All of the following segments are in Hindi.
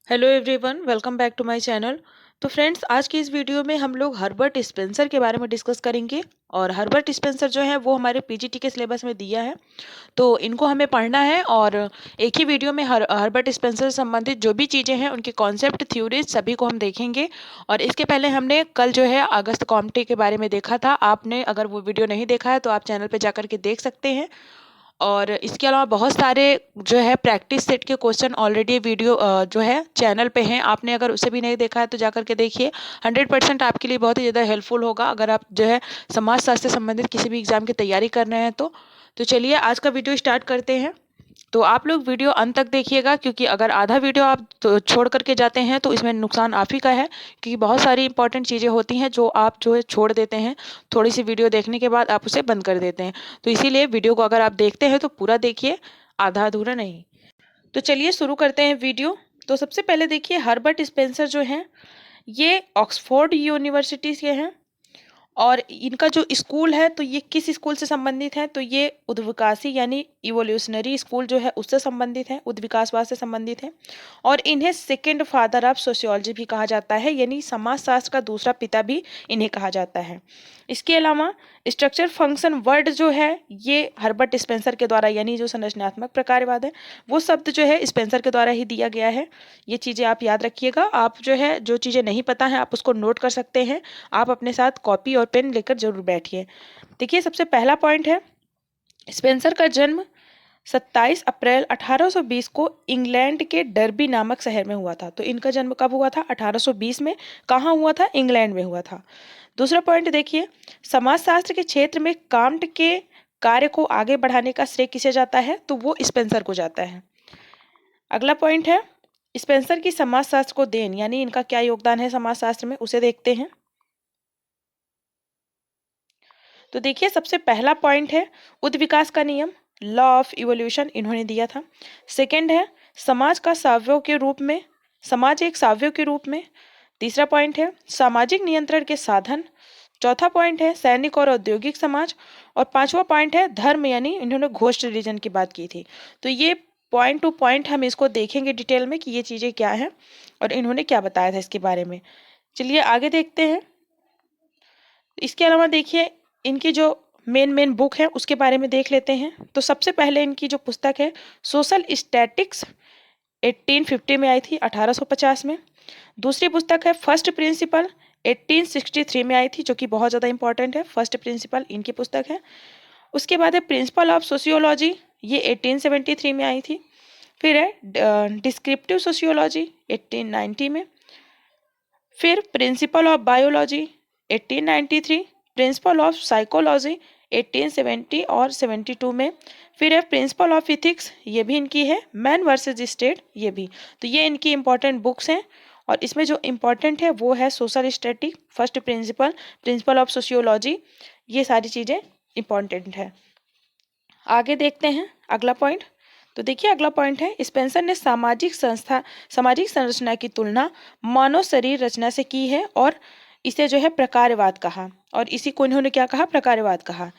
Hello everyone, welcome back to my channel. तो फ्रेंड्स, आज की इस वीडियो में हम लोग हर्बर्ट स्पेंसर के बारे में डिस्कस करेंगे। और हर्बर्ट स्पेंसर जो है वो हमारे पीजीटी के सिलेबस में दिया है, तो इनको हमें पढ़ना है। और एक ही वीडियो में हर्बर्ट स्पेंसर से संबंधित जो भी चीज़ें हैं उनके कॉन्सेप्ट, थ्योरीज सभी को हम देखेंगे। और इसके पहले हमने कल जो है अगस्त कॉम्टे के बारे में देखा था। आपने अगर वो वीडियो नहीं देखा है तो आप चैनल पर जाकर के देख सकते हैं। और इसके अलावा बहुत सारे जो है प्रैक्टिस सेट के क्वेश्चन ऑलरेडी वीडियो जो है चैनल पे हैं। आपने अगर उसे भी नहीं देखा है तो जाकर के देखिए। 100% आपके लिए बहुत ही ज़्यादा हेल्पफुल होगा अगर आप जो है समाज शास्त्र से संबंधित किसी भी एग्जाम की तैयारी कर रहे हैं तो चलिए आज का वीडियो स्टार्ट करते हैं। तो आप लोग वीडियो अंत तक देखिएगा, क्योंकि अगर आधा वीडियो आप तो छोड़ करके जाते हैं तो इसमें नुकसान आप ही का है। क्योंकि बहुत सारी इंपॉर्टेंट चीज़ें होती हैं जो आप जो है छोड़ देते हैं, थोड़ी सी वीडियो देखने के बाद आप उसे बंद कर देते हैं। तो इसीलिए वीडियो को अगर आप देखते हैं तो पूरा देखिए, आधा अधूरा नहीं। तो चलिए शुरू करते हैं वीडियो। तो सबसे पहले देखिए, हर्बर्ट स्पेंसर जो हैं ये ऑक्सफोर्ड यूनिवर्सिटी के हैं। और इनका जो स्कूल है तो ये किस स्कूल से संबंधित है, तो ये उद्विकासी यानी इवोल्यूशनरी स्कूल जो है उससे संबंधित है, उद्विकासवाद से संबंधित है। और इन्हें सेकेंड फादर ऑफ सोशियोलॉजी भी कहा जाता है, यानी समाजशास्त्र का दूसरा पिता भी इन्हें कहा जाता है। इसके अलावा स्ट्रक्चर फंक्शन वर्ड जो है ये हर्बर्ट स्पेंसर के द्वारा, यानी जो संरचनात्मक प्रकारवाद है वो शब्द जो है स्पेंसर के द्वारा ही दिया गया है। ये चीज़ें आप याद रखिएगा। आप जो है जो चीज़ें नहीं पता है आप उसको नोट कर सकते हैं। आप अपने साथ कॉपी और पेन लेकर जरूर बैठिए। देखिए, सबसे पहला पॉइंट है, स्पेंसर का जन्म 27 अप्रैल 1820 को इंग्लैंड के डर्बी नामक शहर में हुआ था। तो इनका जन्म कब हुआ था? 1820 में। कहाँ हुआ था? इंग्लैंड में हुआ था। दूसरा पॉइंट देखिए, समाजशास्त्र के क्षेत्र में कांट के कार्य को आगे बढ़ाने का श्रेय किसे जाता है? तो वो स्पेंसर को जाता है। अगला पॉइंट है, स्पेंसर की समाजशास्त्र को देन, यानी इनका क्या योगदान है समाजशास्त्र में, उसे देखते हैं। तो देखिए, सबसे पहला पॉइंट है उद्विकास का नियम, लॉ ऑफ इवोल्यूशन इन्होंने दिया था। सेकंड है समाज का सावयव के रूप में, समाज एक सावयव के रूप में। तीसरा पॉइंट है सामाजिक नियंत्रण के साधन। चौथा पॉइंट है सैनिक और औद्योगिक समाज। और पांचवा पॉइंट है धर्म, यानी इन्होंने घोस्ट रिलीजन की बात की थी। तो ये पॉइंट टू पॉइंट हम इसको देखेंगे डिटेल में कि ये चीजें क्या हैं और इन्होंने क्या बताया था इसके बारे में। चलिए आगे देखते हैं। इसके अलावा देखिए, इनकी जो मेन मेन बुक है उसके बारे में देख लेते हैं। तो सबसे पहले इनकी जो पुस्तक है सोशल स्टैटिक्स 1850 में आई थी, 1850 में। दूसरी पुस्तक है फर्स्ट प्रिंसिपल, 1863 में आई थी, जो कि बहुत ज़्यादा इंपॉर्टेंट है। फर्स्ट प्रिंसिपल इनकी पुस्तक है। उसके बाद है प्रिंसिपल ऑफ सोशियोलॉजी, ये 1873 में आई थी। फिर है डिस्क्रिप्टिव सोशियोलॉजी 1890 में। फिर principle of biology 1893, principle of psychology 1870 और 72 में। फिर है प्रिंसिपल ऑफ इथिक्स, ये भी इनकी है। मैन वर्सेस स्टेट, ये भी। तो ये इनकी इंपॉर्टेंट बुक्स हैं। और इसमें जो इम्पोर्टेंट है वो है social static, first principle, principle of sociology, ये सारी चीज़ें इंपॉर्टेंट है। आगे देखते हैं अगला पॉइंट। तो देखिए, अगला पॉइंट है स्पेंसर ने सामाजिक संरचना की तुलना मानव शरीर रचना से की है और इसे जो है प्रकारवाद कहा। और इसी को इन्होंने क्या कहा? प्रकारवाद कहा।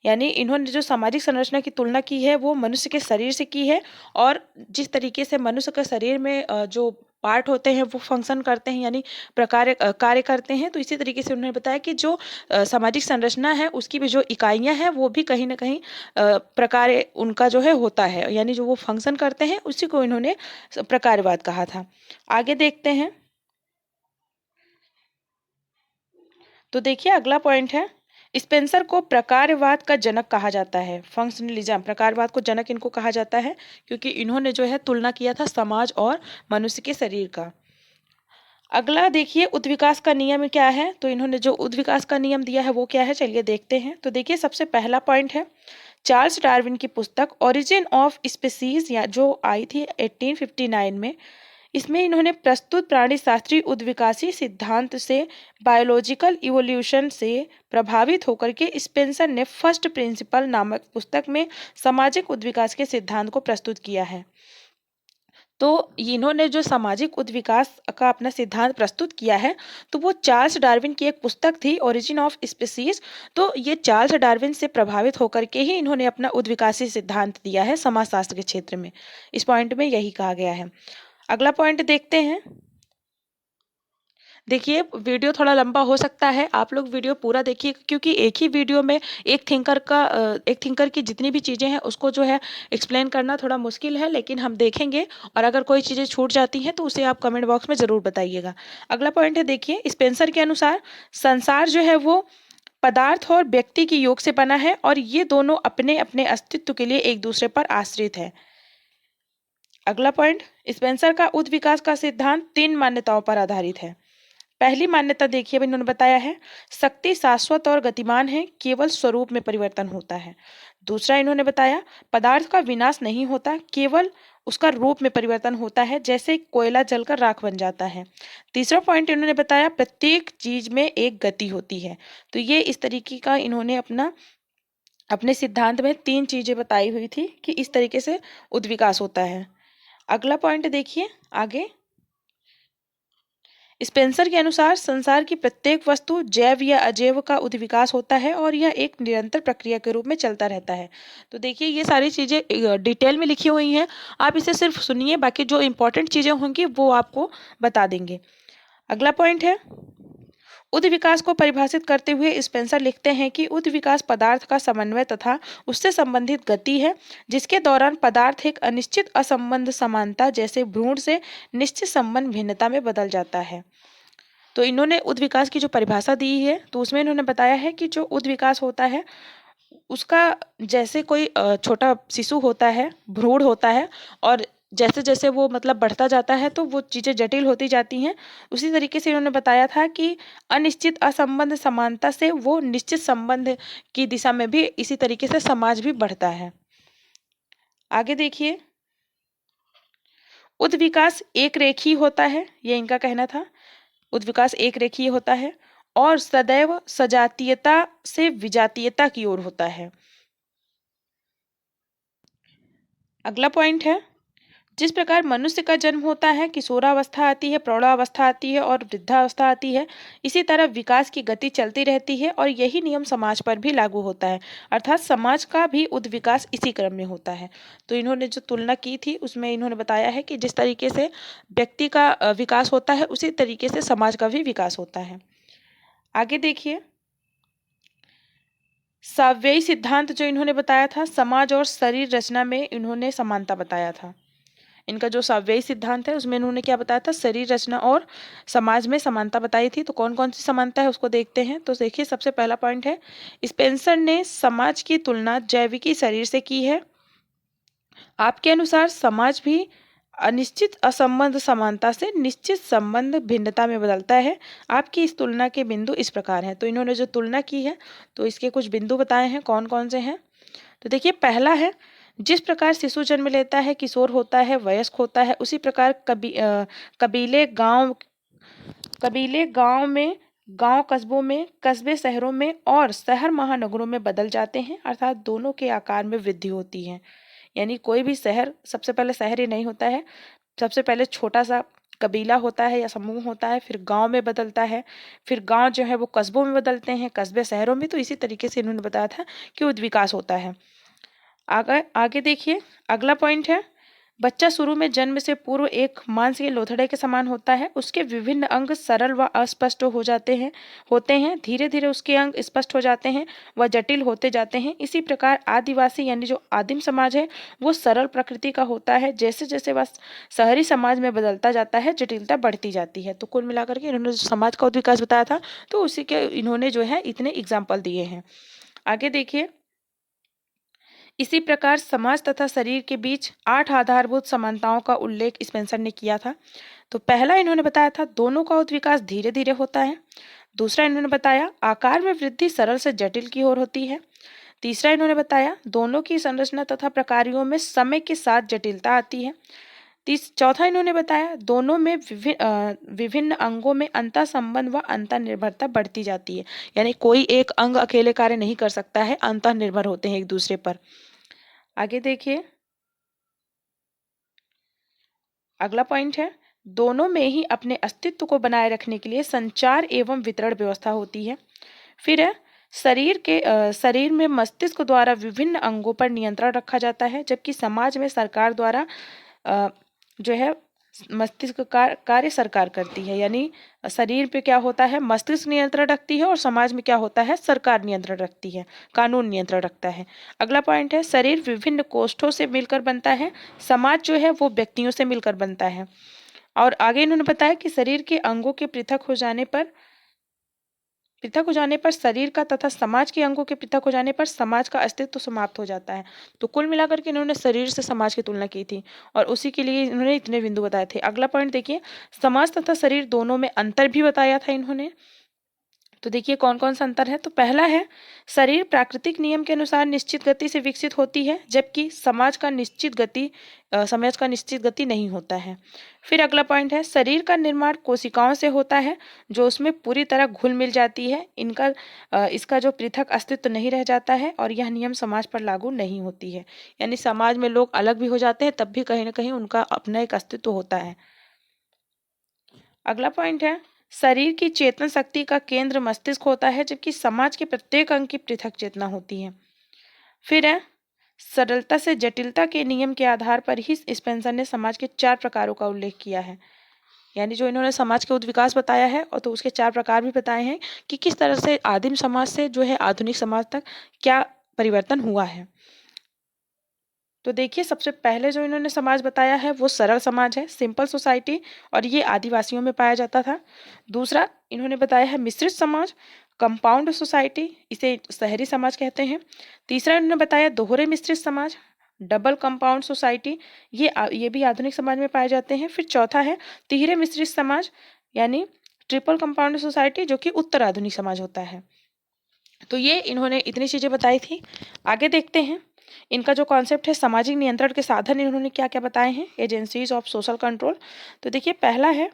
यानी इन्होंने जो सामाजिक संरचना की तुलना की है वो मनुष्य के शरीर से की है। और जिस तरीके से मनुष्य के शरीर में जो पार्ट होते हैं वो फंक्शन करते हैं, यानी कार्य करते हैं, तो इसी तरीके से उन्होंने बताया कि जो सामाजिक संरचना है उसकी भी जो इकाइयां हैं वो भी कहीं ना कहीं प्रकार उनका जो है होता है, यानी जो वो फंक्शन करते हैं उसी को इन्होंने प्रकारवाद कहा था। आगे देखते हैं। तो देखिए, अगला पॉइंट है स्पेंसर को प्रकारवाद का जनक कहा जाता है। फंक्शनलिज्म, प्रकारवाद को जनक इनको कहा जाता है, क्योंकि इन्होंने जो है तुलना किया था समाज और मनुष्य के शरीर का। अगला देखिए, उद्विकास का नियम क्या है। तो इन्होंने जो उद्विकास का नियम दिया है वो क्या है, चलिए देखते हैं। तो देखिए, सबसे पहला पॉइंट है चार्ल्स डार्विन की पुस्तक ओरिजिन ऑफ स्पीसीज, या जो आई थी 1859 में। इसमें इन्होंने प्रस्तुत प्राणी शास्त्रीय उद्विकासी सिद्धांत से, बायोलॉजिकल इवोल्यूशन से प्रभावित होकर के स्पेंसर ने फर्स्ट प्रिंसिपल नामक पुस्तक में सामाजिक उद्विकास के सिद्धांत को प्रस्तुत किया है। तो इन्होंने जो सामाजिक उद्विकास का अपना सिद्धांत प्रस्तुत किया है तो वो चार्ल्स डार्विन की एक पुस्तक थी, ओरिजिन ऑफ स्पीसीज। तो ये चार्ल्स डार्विन से प्रभावित होकर के ही इन्होंने अपना उद्विकासी सिद्धांत दिया है समाजशास्त्र के क्षेत्र में। इस पॉइंट में यही कहा गया है। अगला पॉइंट देखते हैं। देखिए, वीडियो थोड़ा लंबा हो सकता है, आप लोग वीडियो पूरा देखिए, क्योंकि एक ही वीडियो में एक थिंकर की जितनी भी चीज़ें हैं उसको जो है एक्सप्लेन करना थोड़ा मुश्किल है, लेकिन हम देखेंगे और अगर कोई चीज़ें छूट जाती हैं तो उसे आप कमेंट बॉक्स में ज़रूर बताइएगा। अगला पॉइंट है, देखिए, स्पेंसर के अनुसार संसार जो है वो पदार्थ और व्यक्ति की योग से बना है और ये दोनों अपने अपने अस्तित्व के लिए एक दूसरे पर आश्रित है। अगला पॉइंट, स्पेंसर का उद्विकास का सिद्धांत 3 मान्यताओं पर आधारित है। पहली मान्यता देखिए, अब इन्होंने बताया है, शक्ति शाश्वत और गतिमान है, केवल स्वरूप में परिवर्तन होता है। दूसरा इन्होंने बताया, पदार्थ का विनाश नहीं होता, केवल उसका रूप में परिवर्तन होता है, जैसे कोयला जलकर राख बन जाता है। तीसरा पॉइंट इन्होंने बताया, प्रत्येक चीज में एक गति होती है। तो ये इस तरीके का इन्होंने अपने सिद्धांत में 3 चीजें बताई हुई थी कि इस तरीके से उद्विकास होता है। अगला पॉइंट देखिए आगे, स्पेंसर के अनुसार संसार की प्रत्येक वस्तु जैव या अजैव का उद्विकास होता है और यह एक निरंतर प्रक्रिया के रूप में चलता रहता है। तो देखिए, ये सारी चीजें डिटेल में लिखी हुई हैं, आप इसे सिर्फ सुनिए, बाकी जो इंपॉर्टेंट चीजें होंगी वो आपको बता देंगे। अगला पॉइंट है, उद्विकास को परिभाषित करते हुए स्पेंसर लिखते हैं कि उद्विकास पदार्थ का समन्वय तथा उससे संबंधित गति है, जिसके दौरान पदार्थ एक अनिश्चित असंबंध समानता जैसे भ्रूण से निश्चित संबंध भिन्नता में बदल जाता है। तो इन्होंने उद्विकास की जो परिभाषा दी है तो उसमें इन्होंने बताया है कि जो उद्विकास होता है उसका, जैसे कोई छोटा शिशु होता है, भ्रूण होता है, और जैसे जैसे वो मतलब बढ़ता जाता है तो वो चीज़ें जटिल होती जाती हैं। उसी तरीके से इन्होंने बताया था कि अनिश्चित असंबंध समानता से वो निश्चित संबंध की दिशा में भी इसी तरीके से समाज भी बढ़ता है। आगे देखिए, उद्विकास एक रेखीय होता है, ये इनका कहना था। उद्विकास एक रेखीय होता है और सदैव सजातीयता से विजातीयता की ओर होता है। अगला पॉइंट है, जिस प्रकार मनुष्य का जन्म होता है, किशोरावस्था आती है, प्रौढ़ावस्था आती है और वृद्धावस्था आती है, इसी तरह विकास की गति चलती रहती है और यही नियम समाज पर भी लागू होता है, अर्थात समाज का भी उद्विकास इसी क्रम में होता है। तो इन्होंने जो तुलना की थी उसमें इन्होंने बताया है कि जिस तरीके से व्यक्ति का विकास होता है उसी तरीके से समाज का भी विकास होता है। आगे देखिए, साव्ययी सिद्धांत जो इन्होंने बताया था, समाज और शरीर रचना में इन्होंने समानता बताया था। इनका जो साव्ययी सिद्धांत है उसमें इन्होंने क्या बताया था, शरीर रचना और समाज में समानता बताई थी। तो कौन कौन सी समानता है उसको देखते हैं। तो देखिए, सबसे पहला पॉइंट है, स्पेंसर ने समाज की तुलना जैविकी शरीर से की है। आपके अनुसार समाज भी अनिश्चित असंबंध समानता से निश्चित संबंध भिन्नता में बदलता है। आपकी इस तुलना के बिंदु इस प्रकार हैं। तो इन्होंने जो तुलना की है तो इसके कुछ बिंदु बताए हैं, कौन कौन से हैं। तो देखिए, पहला है, जिस प्रकार शिशु जन्म लेता है, किशोर होता है, वयस्क होता है, उसी प्रकार कबीले गांव में, गांव कस्बों में, कस्बे शहरों में और शहर महानगरों में बदल जाते हैं, अर्थात दोनों के आकार में वृद्धि होती है। यानी कोई भी शहर सबसे पहले शहर ही नहीं होता है, सबसे पहले छोटा सा कबीला होता है या समूह होता है, फिर गांव में बदलता है, फिर गांव जो है वो कस्बों में बदलते हैं, कस्बे शहरों में। तो इसी तरीके से इन्होंने बताया था कि उद्विकास होता है। आगे आगे देखिए, अगला पॉइंट है, बच्चा शुरू में जन्म से पूर्व एक मांस के लोथड़े के समान होता है। उसके विभिन्न अंग सरल व अस्पष्ट होते हैं। धीरे धीरे उसके अंग स्पष्ट हो जाते हैं व जटिल होते जाते हैं। इसी प्रकार आदिवासी यानी जो आदिम समाज है वो सरल प्रकृति का होता है। जैसे जैसे वह शहरी समाज में बदलता जाता है, जटिलता बढ़ती जाती है। तो कुल मिलाकर के इन्होंने जो समाज का विकास बताया था तो उसी के इन्होंने जो है इतने एग्जाम्पल दिए हैं। आगे देखिए, इसी प्रकार समाज तथा शरीर के बीच 8 आधारभूत समानताओं का उल्लेख स्पेंसर ने किया था। तो पहला इन्होंने बताया था, दोनों का उद्विकास धीरे धीरे होता है। दूसरा इन्होंने बताया, आकार में वृद्धि सरल से जटिल की ओर होती है। तीसरा इन्होंने बताया, दोनों की संरचना तथा प्रकारों में समय के साथ जटिलता आती है। चौथा इन्होंने बताया, दोनों में विभिन्न अंगों में अंतर संबंध व अंतर निर्भरता बढ़ती जाती है। यानी कोई एक अंग अकेले कार्य नहीं कर सकता है, अंतर निर्भर होते हैं एक दूसरे पर। आगे देखिए, अगला पॉइंट है, दोनों में ही अपने अस्तित्व को बनाए रखने के लिए संचार एवं वितरण व्यवस्था होती है। फिर है, शरीर में मस्तिष्क द्वारा विभिन्न अंगों पर नियंत्रण रखा जाता है, जबकि समाज में सरकार द्वारा जो है मस्तिष्क का कार्य सरकार करती है। यानी शरीर पे क्या होता है, मस्तिष्क नियंत्रण रखती है, और समाज में क्या होता है, सरकार नियंत्रण रखती है, कानून नियंत्रण रखता है। अगला पॉइंट है, शरीर विभिन्न कोष्ठों से मिलकर बनता है, समाज जो है वो व्यक्तियों से मिलकर बनता है। और आगे इन्होंने बताया कि शरीर के अंगों के पृथक हो जाने पर शरीर का तथा समाज के अंगों के पृथक हो जाने पर समाज का अस्तित्व समाप्त हो जाता है। तो कुल मिलाकर के इन्होंने शरीर से समाज की तुलना की थी, और उसी के लिए इन्होंने इतने बिंदु बताए थे। अगला पॉइंट देखिए, समाज तथा शरीर दोनों में अंतर भी बताया था इन्होंने। तो देखिए कौन कौन सा अंतर है। तो पहला है, शरीर प्राकृतिक नियम के अनुसार निश्चित गति से विकसित होती है, जबकि समाज का निश्चित गति नहीं होता है। फिर अगला पॉइंट है, शरीर का निर्माण कोशिकाओं से होता है, जो उसमें पूरी तरह घुल मिल जाती है। इसका जो पृथक अस्तित्व नहीं रह जाता है, और यह नियम समाज पर लागू नहीं होती है। यानी समाज में लोग अलग भी हो जाते हैं, तब भी कहीं ना कहीं उनका अपना एक अस्तित्व होता है। अगला पॉइंट है, शरीर की चेतन शक्ति का केंद्र मस्तिष्क होता है, जबकि समाज के प्रत्येक अंग की पृथक चेतना होती है। फिर है, सरलता से जटिलता के नियम के आधार पर ही स्पेंसर ने समाज के 4 प्रकारों का उल्लेख किया है। यानी जो इन्होंने समाज के उद्विकास बताया है, और तो उसके 4 प्रकार भी बताए हैं कि किस तरह से आदिम समाज से जो है आधुनिक समाज तक क्या परिवर्तन हुआ है। तो देखिए सबसे पहले जो इन्होंने समाज बताया है वो सरल समाज है, सिंपल सोसाइटी, और ये आदिवासियों में पाया जाता था। दूसरा इन्होंने बताया है मिश्रित समाज, कंपाउंड सोसाइटी, इसे शहरी समाज कहते हैं। तीसरा इन्होंने बताया दोहरे मिश्रित समाज, डबल कंपाउंड सोसाइटी, ये भी आधुनिक समाज में पाए जाते हैं। फिर चौथा है तिहरे मिश्रित समाज, यानी ट्रिपल कंपाउंड सोसाइटी, जो कि उत्तर आधुनिक समाज होता है। तो ये इन्होंने इतनी चीजें बताई थी। आगे देखते हैं इनका जो कॉन्सेप्ट है, सामाजिक नियंत्रण के साधन इन्होंने क्या क्या बताए हैं, एजेंसीज ऑफ सोशल कंट्रोल। तो देखिए पहला है,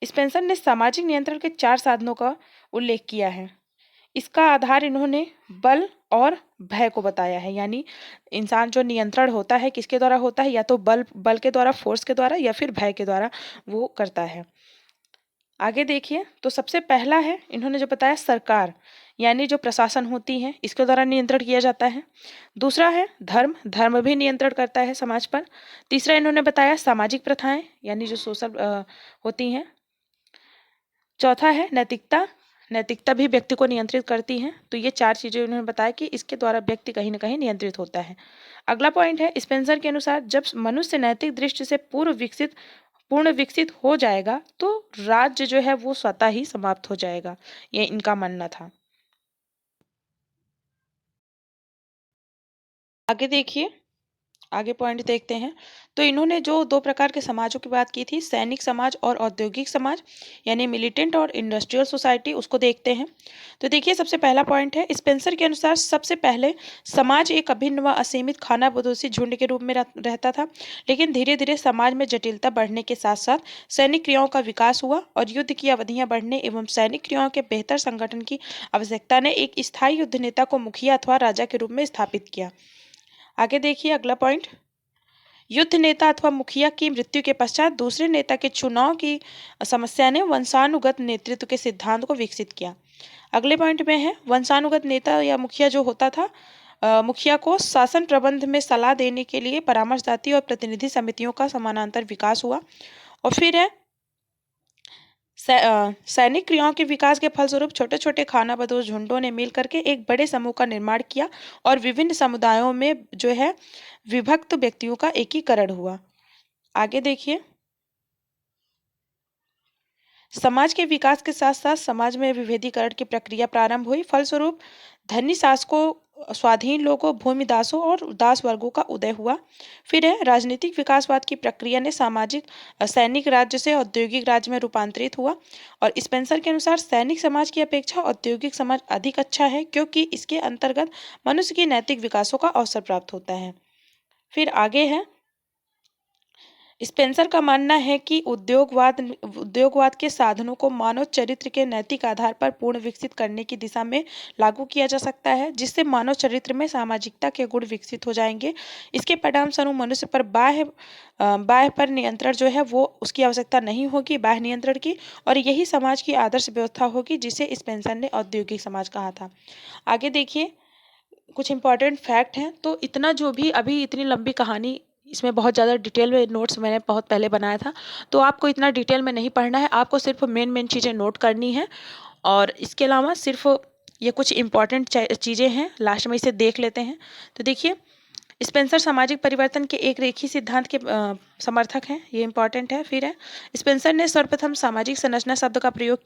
स्पेंसर ने सामाजिक नियंत्रण के 4 साधनों का उल्लेख किया है। इसका आधार इन्होंने बल और भय को बताया है। यानी इंसान जो नियंत्रण होता है किसके द्वारा होता है, या तो बल के द्वारा, फोर्स के द्वारा, या फिर भय के द्वारा वो करता है। आगे देखिए, तो सबसे पहला है इन्होंने जो बताया सरकार, यानी जो प्रशासन होती है इसके द्वारा नियंत्रण किया जाता है। दूसरा है धर्म, धर्म भी नियंत्रण करता है समाज पर। तीसरा इन्होंने बताया सामाजिक प्रथाएं, यानी जो सोशल होती हैं। चौथा है नैतिकता, नैतिकता भी व्यक्ति को नियंत्रित करती है। तो ये 4 चीजें उन्होंने बताया कि इसके द्वारा व्यक्ति कहीं ना कहीं नियंत्रित होता है। अगला पॉइंट है, स्पेंसर के अनुसार जब मनुष्य नैतिक दृष्टि से पूर्ण विकसित हो जाएगा, तो राज्य जो है वो स्वतः ही समाप्त हो जाएगा। ये इनका मानना था। आगे देखिए, आगे पॉइंट देखते हैं। तो इन्होंने जो 2 प्रकार के समाजों की बात की थी, सैनिक समाज और औद्योगिक समाज, यानी मिलिटेंट और इंडस्ट्रियल सोसाइटी, उसको देखते हैं। तो देखिए सबसे पहला पॉइंट है, स्पेंसर के अनुसार सबसे पहले समाज एक अभिन्न व असीमित खानाबदोशी झुंड के रूप में रहता था। लेकिन धीरे धीरे समाज में जटिलता बढ़ने के साथ साथ सैनिक क्रियाओं का विकास हुआ, और युद्ध की अवधियां बढ़ने एवं सैनिक क्रियाओं के बेहतर संगठन की आवश्यकता ने एक स्थायी युद्ध नेता को मुखिया अथवा राजा के रूप में स्थापित किया। आगे देखिए अगला पॉइंट, युद्ध नेता अथवा मुखिया की मृत्यु के पश्चात दूसरे नेता के चुनाव की समस्या ने वंशानुगत नेतृत्व के सिद्धांत को विकसित किया। अगले पॉइंट में है, वंशानुगत नेता या मुखिया जो होता था, मुखिया को शासन प्रबंध में सलाह देने के लिए परामर्शदात्री और प्रतिनिधि समितियों का समानांतर विकास हुआ। और फिर है सैनिक क्रियाओं के विकास के फलस्वरूप छोटे छोटे खानाबदोश झुंडों ने मिल करके एक बड़े समूह का निर्माण किया, और विभिन्न समुदायों में जो है विभक्त व्यक्तियों का एकीकरण हुआ। आगे देखिए, समाज के विकास के साथ साथ समाज में विभेदीकरण की प्रक्रिया प्रारंभ हुई। फलस्वरूप धनी शासकों, स्वाधीन लोगों, भूमिदासों और दास वर्गों का उदय हुआ। फिर है राजनीतिक विकासवाद की प्रक्रिया ने सैनिक राज्य से औद्योगिक राज्य में रूपांतरित हुआ। और स्पेंसर के अनुसार सैनिक समाज की अपेक्षा औद्योगिक समाज अधिक अच्छा है, क्योंकि इसके अंतर्गत मनुष्य की नैतिक विकासों का अवसर प्राप्त होता है। फिर आगे है, स्पेंसर का मानना है कि उद्योगवाद के साधनों को मानव चरित्र के नैतिक आधार पर पूर्ण विकसित करने की दिशा में लागू किया जा सकता है, जिससे मानव चरित्र में सामाजिकता के गुण विकसित हो जाएंगे। इसके परिणाम स्वरूप मनुष्य पर बाह्य पर नियंत्रण जो है वो उसकी आवश्यकता नहीं होगी, बाह्य नियंत्रण की, और यही समाज की आदर्श व्यवस्था होगी, जिसे स्पेंसर ने औद्योगिक समाज कहा था। आगे देखिए कुछ इंपॉर्टेंट फैक्ट हैं। तो इतना जो भी अभी इतनी लंबी कहानी इसमें बहुत ज़्यादा डिटेल में नोट्स मैंने बहुत पहले बनाया था, तो आपको इतना डिटेल में नहीं पढ़ना है, आपको सिर्फ मेन चीज़ें नोट करनी है। और इसके अलावा सिर्फ ये कुछ इंपॉर्टेंट चीज़ें हैं, लास्ट में इसे देख लेते हैं। तो देखिए, स्पेंसर सामाजिक परिवर्तन के एक रेखीय सिद्धांत के समर्थक हैं, ये इंपॉर्टेंट है। फिर है, स्पेंसर ने सर्वप्रथम सामाजिक संरचना शब्द का प्रयोग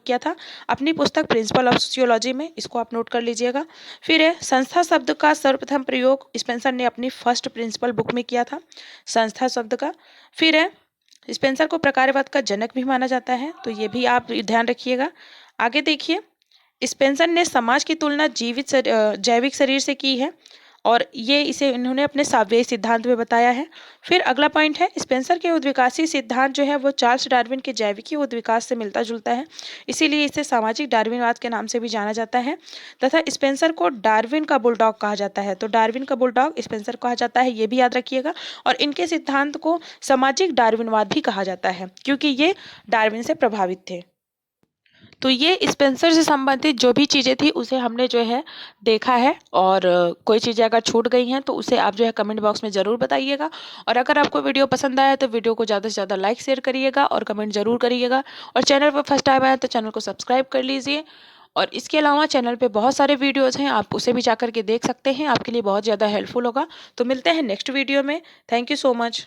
किया था अपनी पुस्तक प्रिंसिपल ऑफ सोशियोलॉजी में, इसको आप नोट कर लीजिएगा। फिर है, संस्था शब्द का सर्वप्रथम प्रयोग स्पेंसर ने अपनी फर्स्ट प्रिंसिपल बुक में किया था, संस्था शब्द का। फिर है, स्पेंसर को प्रकारवाद का जनक भी माना जाता है, तो ये भी आप ध्यान रखिएगा। आगे देखिए, स्पेंसर ने समाज की तुलना जैविक शरीर से की है, और ये इसे इन्होंने अपने सापेक्ष सिद्धांत में बताया है। फिर अगला पॉइंट है, स्पेंसर के उद्विकासी सिद्धांत जो है वो चार्ल्स डार्विन के जैविकी उद्विकास से मिलता जुलता है, इसीलिए इसे सामाजिक डार्विनवाद के नाम से भी जाना जाता है। तथा स्पेंसर को डार्विन का बुलडॉग कहा जाता है, तो डार्विन का बुलडॉग स्पेंसर कहा जाता है, ये भी याद रखिएगा। और इनके सिद्धांत को सामाजिक डार्विनवाद भी कहा जाता है, क्योंकि ये डार्विन से प्रभावित थे। तो ये स्पेंसर से संबंधित जो भी चीज़ें थी उसे हमने जो है देखा है, और कोई चीज़ें अगर छूट गई हैं तो उसे आप जो है कमेंट बॉक्स में ज़रूर बताइएगा। और अगर आपको वीडियो पसंद आया तो वीडियो को ज़्यादा से ज़्यादा लाइक शेयर करिएगा और कमेंट ज़रूर करिएगा। और चैनल पर फर्स्ट टाइम आया तो चैनल को सब्सक्राइब कर लीजिए। और इसके अलावा चैनल पे बहुत सारे वीडियोज़ हैं, आप उसे भी जाकर के देख सकते हैं, आपके लिए बहुत ज़्यादा हेल्पफुल होगा। तो मिलते हैं नेक्स्ट वीडियो में। Thank you so much.